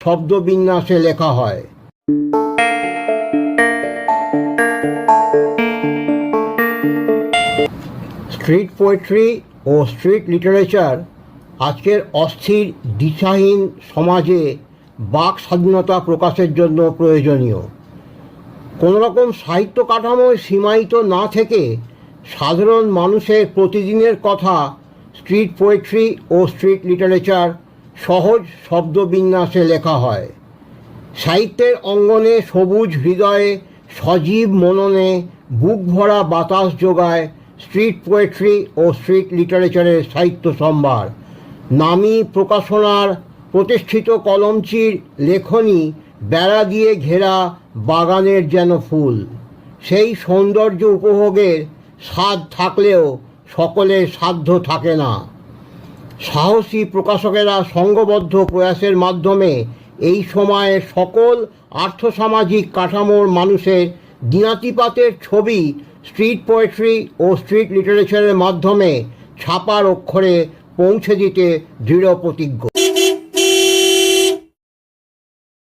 শব্দবিন্যাসে লেখা হয়। Street poetry ও street literature আজকের অস্থির দিশাহীন সমাজে বাক স্বাধীনতা প্রকাশের জন্য প্রয়োজনীয়। কোনোরকম সাহিত্য কাঠামোয় সীমায়িত না থেকে সাধারণ মানুষের প্রতিদিনের কথা স্ট্রিট পোয়েট্রি ও স্ট্রিট লিটারেচার সহজ শব্দবিন্যাসে লেখা হয়। সাহিত্যের অঙ্গনে সবুজ হৃদয়ে সজীব মননে বুক ভরা বাতাস যোগায় স্ট্রিট পোয়েট্রি ও স্ট্রিট লিটারেচারের সাহিত্য সম্ভার। নামী প্রকাশনার প্রতিষ্ঠিত কলমচির লেখনী বেড়া দিয়ে ঘেরা বাগানের যেন ফুল। সেই সৌন্দর্য উপভোগের স্বাদ থাকলেও সকলের সাধ্য থাকে না। সাহসী প্রকাশকেরা সংঘবদ্ধ প্রয়াসের মাধ্যমে এই সময়ে সকল আর্থসামাজিক কাঠামোর মানুষের দিনাতিপাতের ছবি স্ট্রিট পোয়েট্রি ও স্ট্রিট লিটারেচারের মাধ্যমে ছাপার অক্ষরে পৌঁছে দিতে দৃঢ় প্রতিজ্ঞ।